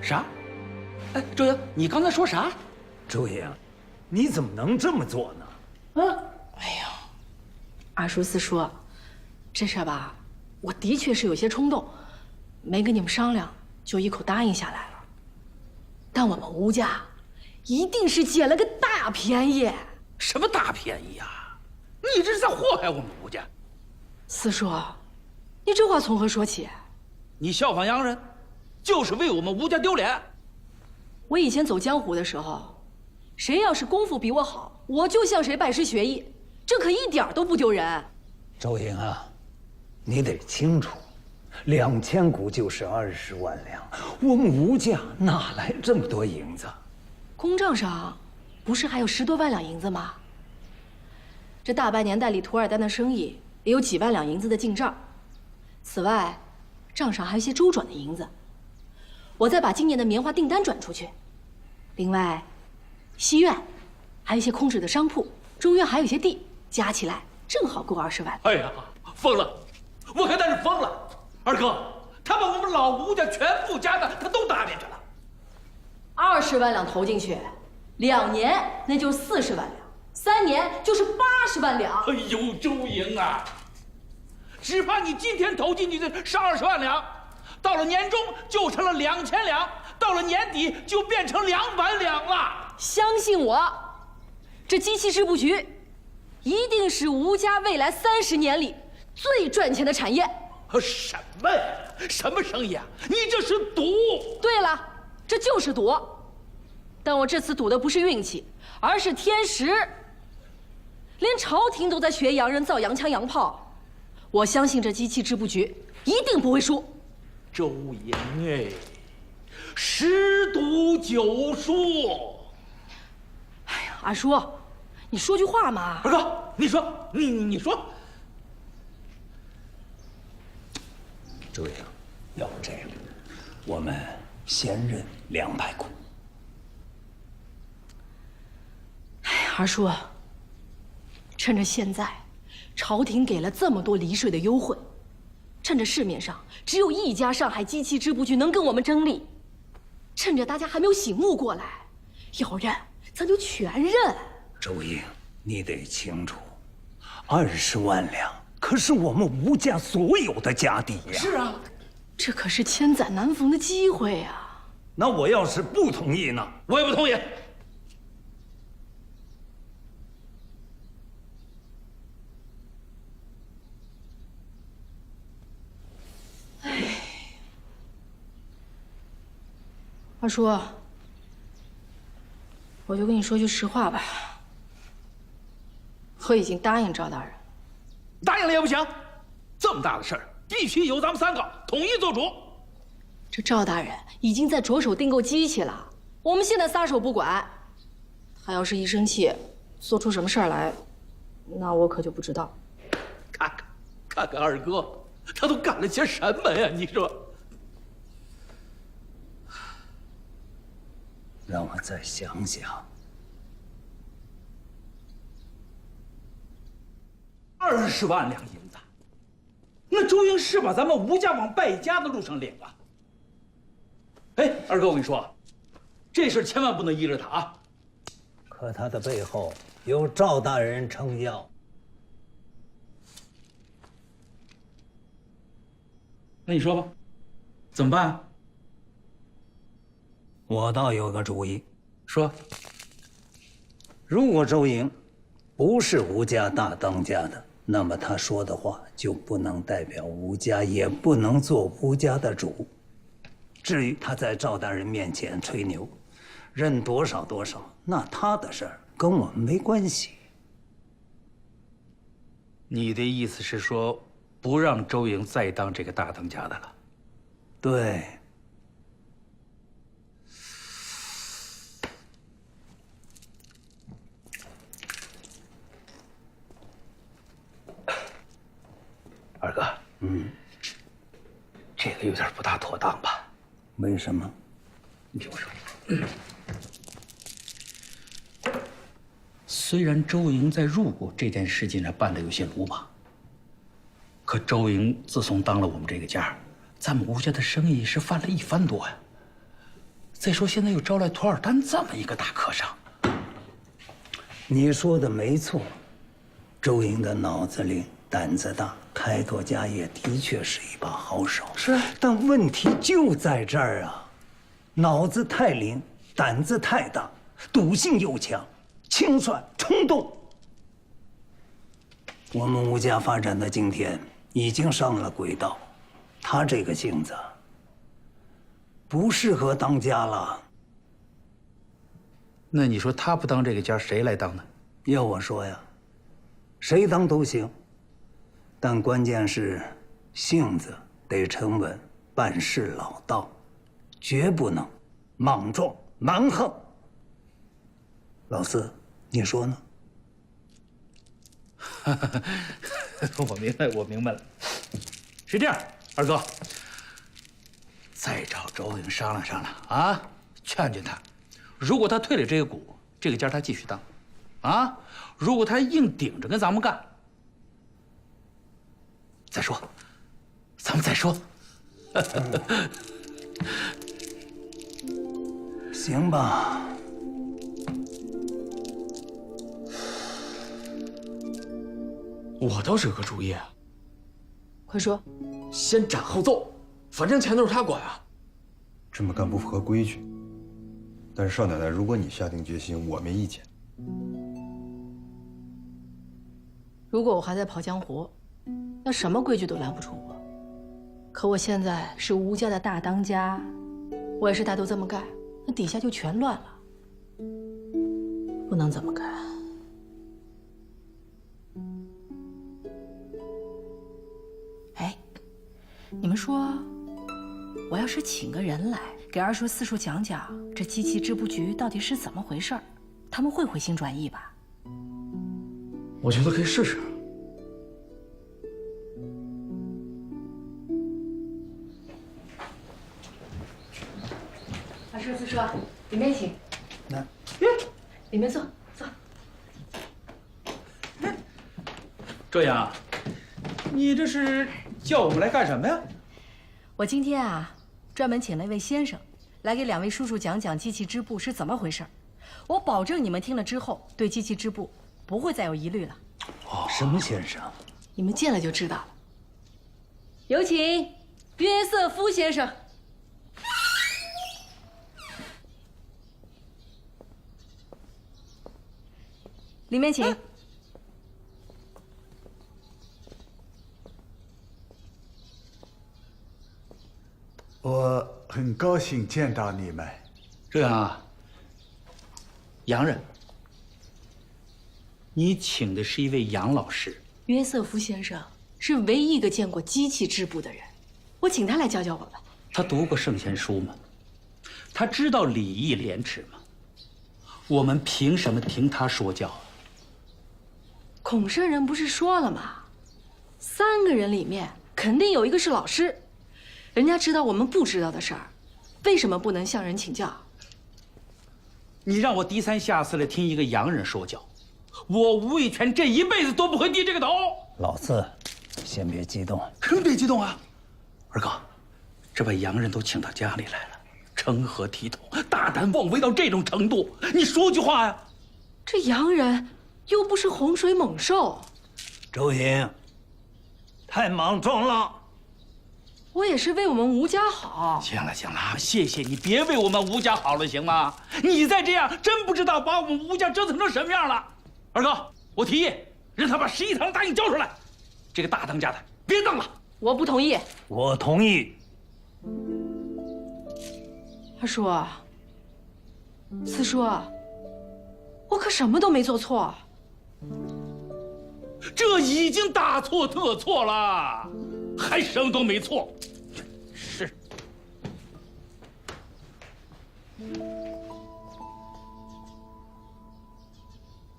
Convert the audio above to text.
啥？哎，周英，你刚才说啥？周英，你怎么能这么做呢？啊！哎呀，二叔四叔，这事儿吧，我的确是有些冲动，没跟你们商量就一口答应下来了。但我们吴家一定是捡了个大便宜。什么大便宜呀？你这是在祸害我们吴家。四叔，你这话从何说起？你效仿洋人，就是为我们吴家丢脸。我以前走江湖的时候，谁要是功夫比我好，我就向谁拜师学艺，这可一点都不丢人。周英啊，你得清楚，2000股就是20万两，我们吴家哪来这么多银子？公账上不是还有10多万两银子吗？这大半年代理土尔丹的生意也有几万两银子的进账，此外，账上还有一些周转的银子。我再把今年的棉花订单转出去，另外，西院还有一些空置的商铺，中院还有一些地，加起来正好够20万。哎呀，疯了！我看他是疯了。二哥，他把我们老吴家全部家当他都搭进去了。20万两投进去，2年那就是40万两，3年就是80万两。哎呦，周莹啊，只怕你今天投进去的是20万两，到了年终就成了2000两，到了年底就变成200两了。相信我，这机器织布局一定是吴家未来30年里最赚钱的产业。什么呀？什么生意啊？你这是赌！对了，这就是赌。但我这次赌的不是运气，而是天时。连朝廷都在学洋人造洋枪洋炮，我相信这机器织布局一定不会输。周莹哎，10赌9输。哎呀，二叔，你说句话嘛。二哥，你说，你说。周英，要不这样，我们先认200股。哎呀，二叔，趁着现在朝廷给了这么多离税的优惠，趁着市面上只有一家上海机器织布局能跟我们争利，趁着大家还没有醒悟过来，要认咱就全认。周英，你得清楚，20万两可是我们吴家所有的家底呀。是啊，这可是千载难逢的机会啊！那我要是不同意呢？我也不同意。二叔，我就跟你说句实话吧，我已经答应赵大人。答应了也不行，这么大的事儿，必须由咱们3个统一做主。这赵大人已经在着手订购机器了，我们现在撒手不管，他要是一生气，做出什么事儿来，那我可就不知道。看看二哥，他都干了些什么呀？你说。让我再想想。20万两银子，那周英是把咱们吴家往败家的路上领了。哎，二哥，我跟你说，这事千万不能依着他啊。可他的背后有赵大人撑腰。那你说吧，怎么办？我倒有个主意，说，如果周莹不是吴家大当家的，那么他说的话就不能代表吴家，也不能做吴家的主。至于他在赵大人面前吹牛，认多少多少，那他的事儿跟我们没关系。你的意思是说，不让周莹再当这个大当家的了？对。二哥，这个有点不大妥当吧？为什么？你听我说，虽然周莹在入股这件事情上办得有些鲁莽，可周莹自从当了我们这个家，咱们吴家的生意是翻了1番多呀。再说现在又招来图尔丹这么一个大客商。你说的没错，周莹的脑子灵，胆子大，开拓家业的确是一把好手。是，但问题就在这儿啊，脑子太灵，胆子太大，赌性又强，轻率冲动。我们吴家发展到今天，已经上了轨道，他这个性子不适合当家了。那你说他不当这个家，谁来当呢？要我说呀，谁当都行，但关键是性子得沉稳，办事老道，绝不能莽撞蛮横。老四，你说呢？我明白了。是这样，二哥，再找周莹商量商量啊，劝劝他。如果他退了这个股，这个家他继续当，啊，如果他硬顶着跟咱们干，再说，咱们再说。行吧。我倒是有个主意啊，快说。先斩后奏，反正钱都是他管啊。这么干不符合规矩。但是少奶奶，如果你下定决心，我没意见。如果我还在跑江湖，那什么规矩都拦不住我。可我现在是吴家的大当家，我也是他都这么干，那底下就全乱了，不能这么干。哎，你们说，我要是请个人来，给二叔四叔讲讲这机器织布局到底是怎么回事儿，他们会回心转意吧？我觉得可以试试。二叔四叔，里面请。那，里面坐坐。周阳，你这是叫我们来干什么呀？我今天啊，专门请了一位先生，来给两位叔叔讲讲机器织布是怎么回事。我保证你们听了之后，对机器织布不会再有疑虑了。哦，什么先生？你们见了就知道了。有请约瑟夫先生。里面请。我很高兴见到你们。周阳啊，洋人，你请的是一位杨老师。约瑟夫先生是唯一一个见过机器织布的人，我请他来教教我吧。他读过圣贤书吗？他知道礼义廉耻吗？我们凭什么听他说教啊？孔圣人不是说了吗？3个人里面肯定有一个是老师，人家知道我们不知道的事儿，为什么不能向人请教？你让我低三下四的听一个洋人说教，我吴卫全这一辈子都不会低这个头。老四，先别激动。别激动啊，二哥，这把洋人都请到家里来了，成何体统，大胆妄为到这种程度，你说句话呀！这洋人又不是洪水猛兽。周莹，太莽撞了。我也是为我们吴家好。行了，谢谢你，别为我们吴家好了，行吗？你再这样，真不知道把我们吴家折腾成什么样了。二哥，我提议让他把11堂答应交出来，这个大当家的别当了。我不同意。我同意。二叔，四叔，我可什么都没做错。这已经大错特错了，还什么都没错。是。